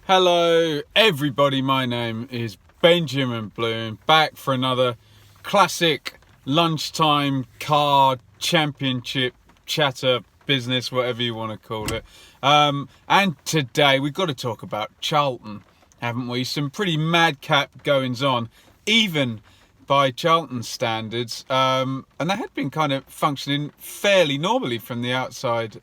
Hello everybody, my name is Benjamin Bloom, back for another classic lunchtime car championship chatter business, whatever you want to call it. And today we've got to talk about Charlton, haven't we? Some pretty madcap goings on, even by Charlton standards, and they had been kind of functioning fairly normally from the outside,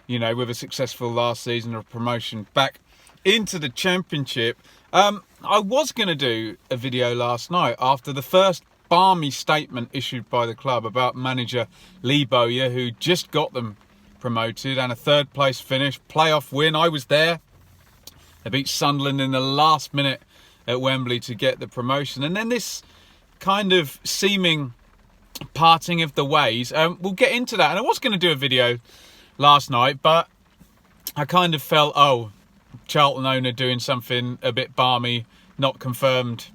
with a successful last season of promotion back into the championship. I was going to do a video last night after the first balmy statement issued by the club about manager Lee Bowyer, who just got them promoted, and a third place finish, playoff win. I was there. They beat Sunderland in the last minute at Wembley to get the promotion, and then this kind of seeming parting of the ways. We'll get into that, and I was going to do a video last night, but I kind of felt, Charlton owner doing something a bit balmy, not confirmed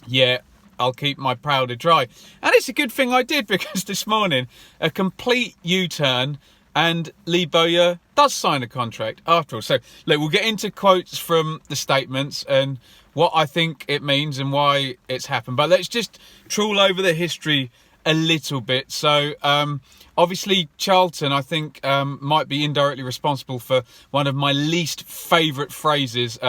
yet. I'll keep my powder dry. And it's a good thing I did, because this morning, a complete U-turn, and Lee Bowyer does sign a contract after all. So, look, we'll get into quotes from the statements and what I think it means and why it's happened. But let's just trawl over the history a little bit. So, obviously, Charlton, I think, might be indirectly responsible for one of my least favourite phrases,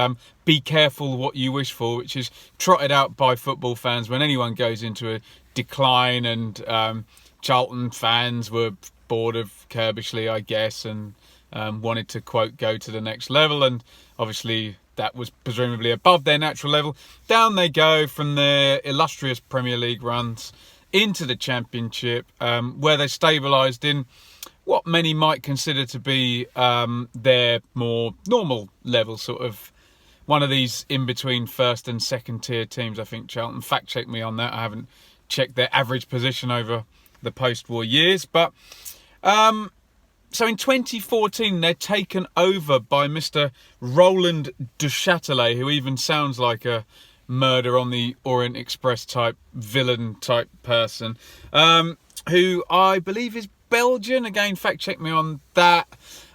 be careful what you wish for, which is trotted out by football fans when anyone goes into a decline, and Charlton fans were bored of Kirbishley, I guess, and wanted to, quote, go to the next level, and obviously that was presumably above their natural level. Down they go from their illustrious Premier League runs into the Championship, where they stabilised in what many might consider to be their more normal level, sort of one of these in-between first and second tier teams, I think. Charlton, fact check me on that. I haven't checked their average position over the post-war years. But so in 2014, they're taken over by Mr. Roland Duchâtelet, who even sounds like a Murder on the Orient Express type villain type person, who I believe is Belgian. Again, fact check me on that.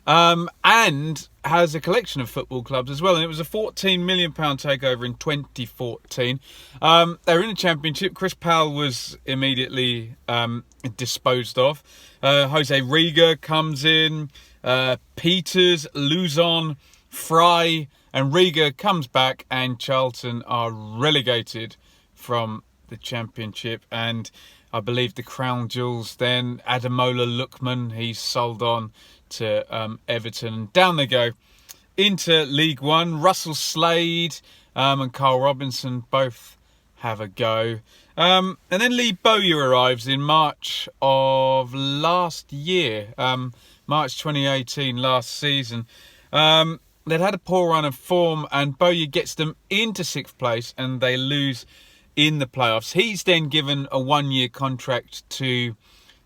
And has a collection of football clubs as well. And it was a £14 million takeover in 2014. They were in the Championship. Chris Powell was immediately disposed of. Jose Riga comes in. Peters, Luzon, Fry, and Riga comes back, and Charlton are relegated from the Championship. And I believe the crown jewels then, Ademola Lookman, he's sold on to Everton. And down they go into League One. Russell Slade and Carl Robinson both have a go. And then Lee Bowyer arrives in March of last year, March 2018, last season. They'd had a poor run of form, and Bowyer gets them into 6th place, and they lose in the playoffs. He's then given a 1-year contract to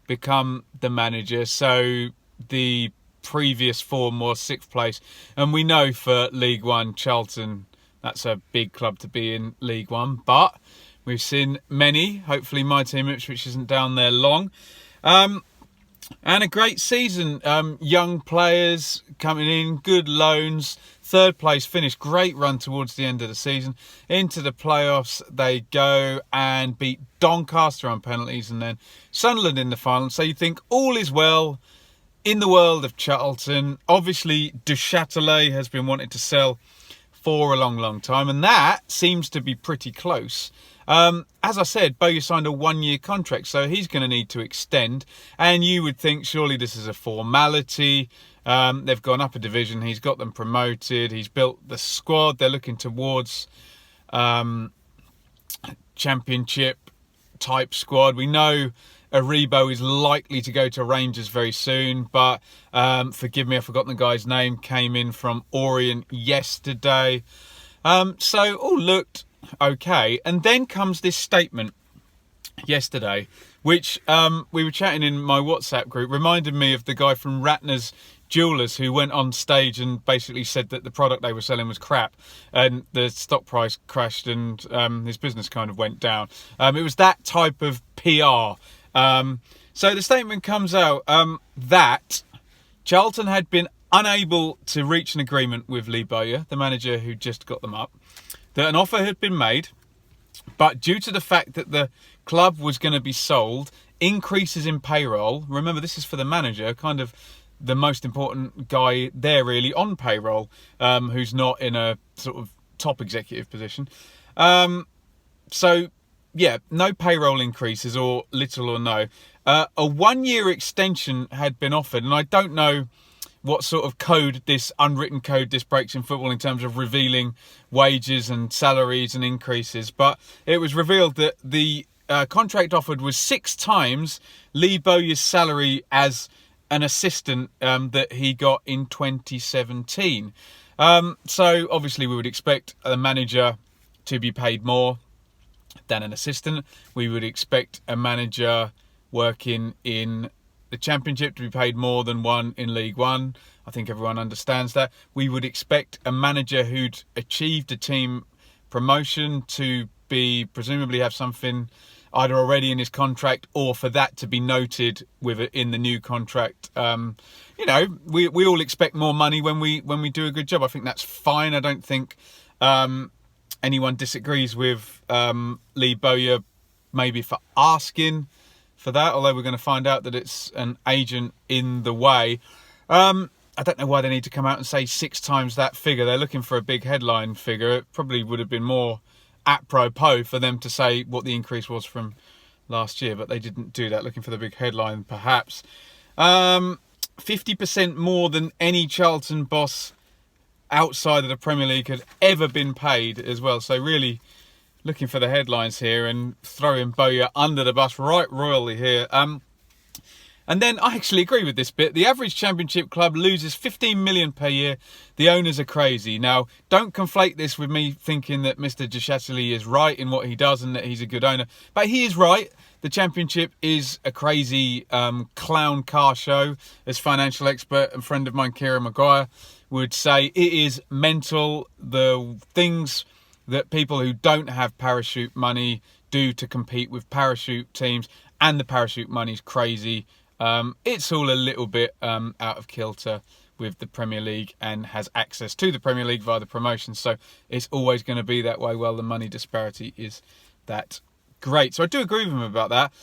become the manager. So the previous form was 6th place. And we know for League One, Charlton, that's a big club to be in League One. But we've seen many, hopefully my team Ipswich isn't down there long. And a great season. Young players coming in, good loans, 3rd place finish, great run towards the end of the season. Into the playoffs they go and beat Doncaster on penalties, and then Sunderland in the final. So you think all is well in the world of Charlton. Obviously, Duchâtelet has been wanting to sell for a long time, and that seems to be pretty close. As I said, Bowyer signed a 1-year contract, so he's going to need to extend. And you would think surely this is a formality. They've gone up a division. He's got them promoted. He's built the squad. They're looking towards Championship type squad. We know Aribo is likely to go to Rangers very soon, but forgive me, I've forgotten the guy's name. Came in from Orient yesterday. So all looked okay. And then comes this statement yesterday, which we were chatting in my WhatsApp group, reminded me of the guy from Ratner's Jewellers who went on stage and basically said that the product they were selling was crap, and the stock price crashed, and his business kind of went down. It was that type of PR. So the statement comes out that Charlton had been unable to reach an agreement with Lee Bowyer, the manager who just got them up, that an offer had been made, but due to the fact that the club was going to be sold, increases in payroll, remember this is for the manager, kind of the most important guy there really on payroll, who's not in a sort of top executive position. So yeah, no payroll increases, or little or no. A 1-year extension had been offered, and I don't know what sort of code, this unwritten code, this breaks in football in terms of revealing wages and salaries and increases, but it was revealed that the contract offered was 6 times Lee Bowyer's salary as an assistant that he got in 2017. So obviously we would expect a manager to be paid more than an assistant. We would expect a manager working in the Championship to be paid more than one in League One. I think everyone understands that. We would expect a manager who'd achieved a team promotion to be presumably have something either already in his contract, or for that to be noted with it in the new contract. You know, we all expect more money when we do a good job. I think that's fine. I don't think anyone disagrees with Lee Bowyer maybe for asking for that, although we're going to find out that it's an agent in the way. I don't know why they need to come out and say 6 times that figure. They're looking for a big headline figure. It probably would have been more apropos for them to say what the increase was from last year, but they didn't do that, looking for the big headline perhaps. 50% more than any Charlton boss outside of the Premier League had ever been paid as well. So really looking for the headlines here and throwing Bowyer under the bus right royally here. And then I actually agree with this bit. The average Championship club loses 15 million per year. The owners are crazy. Now, don't conflate this with me thinking that Mr. Duchâtelet is right in what he does and that he's a good owner. But he is right. The Championship is a crazy clown car show. As financial expert and friend of mine, Kieran Maguire, would say, it is mental. The things that people who don't have parachute money do to compete with parachute teams, and the parachute money's crazy. It's all a little bit out of kilter with the Premier League, and has access to the Premier League via the promotion. So it's always going to be that way. Well, the money disparity is that great. So I do agree with him about that.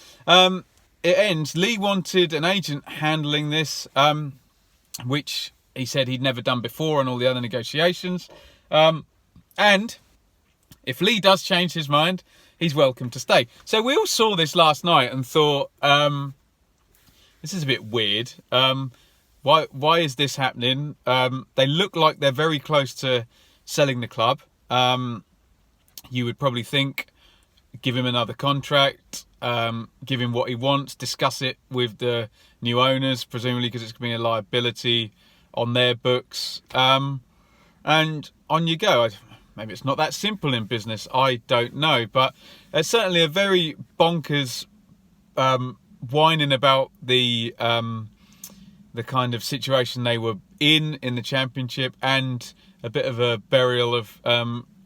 It ends. Lee wanted an agent handling this, which he said he'd never done before on all the other negotiations. And if Lee does change his mind, he's welcome to stay. So we all saw this last night and thought, this is a bit weird. Why is this happening? They look like they're very close to selling the club. You would probably think, give him another contract, give him what he wants, discuss it with the new owners, presumably because it's going to be a liability on their books, and on you go. Maybe it's not that simple in business, I don't know, but it's certainly a very bonkers whining about the kind of situation they were in the Championship, and a bit of a burial of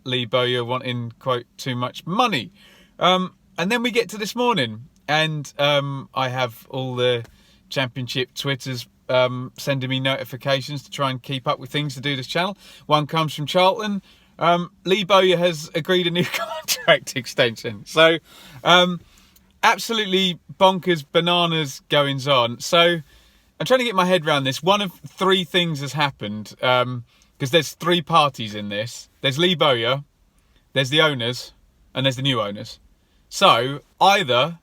Lee Bowyer wanting, quote, too much money. And then we get to this morning, and I have all the Championship Twitters sending me notifications to try and keep up with things to do this channel. One comes from Charlton. Lee Bowyer has agreed a new contract extension. So absolutely bonkers, bananas goings on. So I'm trying to get my head around this. One of 3 things has happened, because there's 3 parties in this. There's Lee Bowyer, there's the owners, and there's the new owners. So either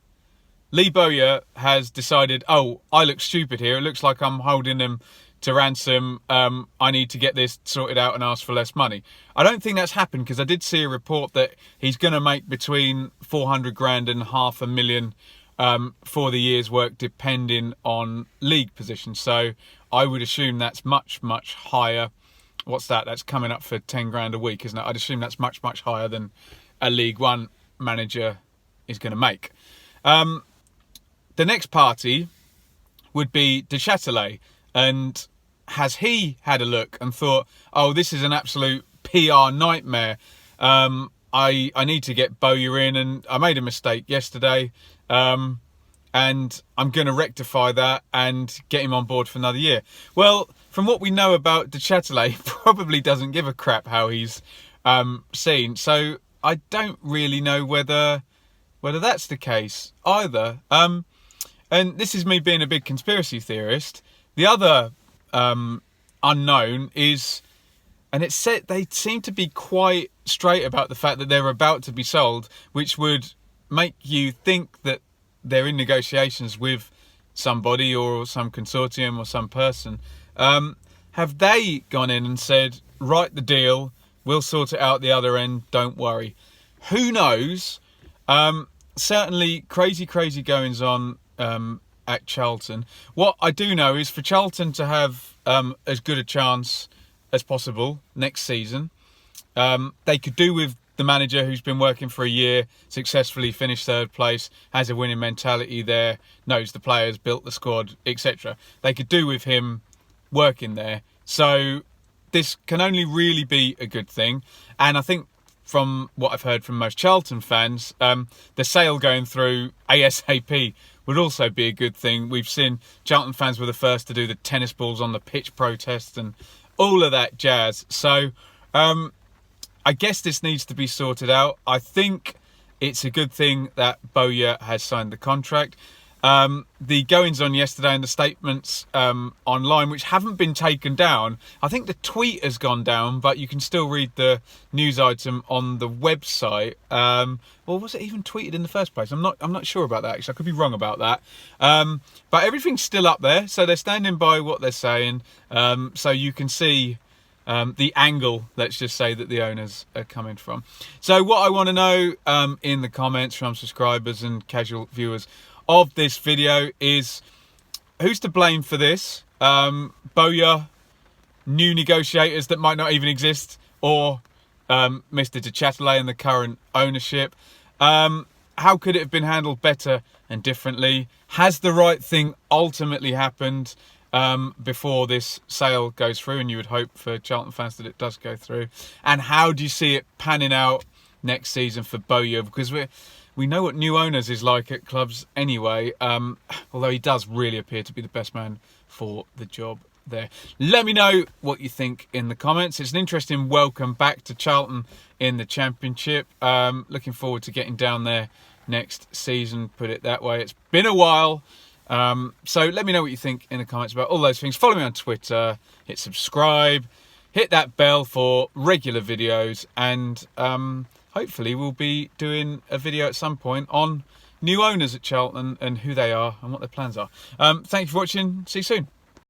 Lee Bowyer has decided, oh, I look stupid here. It looks like I'm holding them to ransom. I need to get this sorted out and ask for less money. I don't think that's happened, because I did see a report that he's going to make between 400 grand and $500,000 for the year's work, depending on league position. So I would assume that's much, much higher. What's that? That's coming up for 10 grand a week, isn't it? I'd assume that's much, much higher than a League One manager is going to make. The next party would be Duchâtelet. And has he had a look and thought, oh, this is an absolute PR nightmare. I need to get Bowyer in, and I made a mistake yesterday. And I'm going to rectify that and get him on board for another year. Well, from what we know about De Châtelet, he probably doesn't give a crap how he's seen. So I don't really know whether that's the case either. And this is me being a big conspiracy theorist. The other unknown is, and it's said they seem to be quite straight about the fact that they're about to be sold, which would make you think that they're in negotiations with somebody or some consortium or some person. Have they gone in and said, write the deal, we'll sort it out the other end, don't worry? Who knows? Certainly crazy goings on at Charlton. What I do know is for Charlton to have as good a chance as possible next season, they could do with the manager who's been working for a year, successfully finished third place, has a winning mentality there, knows the players, built the squad, etc. They could do with him working there. So this can only really be a good thing. And I think from what I've heard from most Charlton fans, the sale going through ASAP would also be a good thing. We've seen Charlton fans were the first to do the tennis balls on the pitch protest and all of that jazz. So I guess this needs to be sorted out. I think it's a good thing that Bowyer has signed the contract. The goings on yesterday and the statements online, which haven't been taken down. I think the tweet has gone down, but you can still read the news item on the website. Or was it even tweeted in the first place? I'm not sure about that, actually. I could be wrong about that. But everything's still up there, so they're standing by what they're saying. So you can see the angle, let's just say, that the owners are coming from. So what I want to know in the comments from subscribers and casual viewers of this video is, who's to blame for this? Bowyer, new negotiators that might not even exist, or Mr. De Châtelet and the current ownership? How could it have been handled better and differently? Has the right thing ultimately happened before this sale goes through? And you would hope for Charlton fans that it does go through. And how do you see it panning out next season for Bowyer? Because we know what new owners is like at clubs anyway, although he does really appear to be the best man for the job there. Let me know what you think in the comments. It's an interesting welcome back to Charlton in the Championship. Looking forward to getting down there next season, put it that way. It's been a while. So let me know what you think in the comments about all those things. Follow me on Twitter, hit subscribe, hit that bell for regular videos, and hopefully we'll be doing a video at some point on new owners at Charlton and who they are and what their plans are. Thank you for watching. See you soon.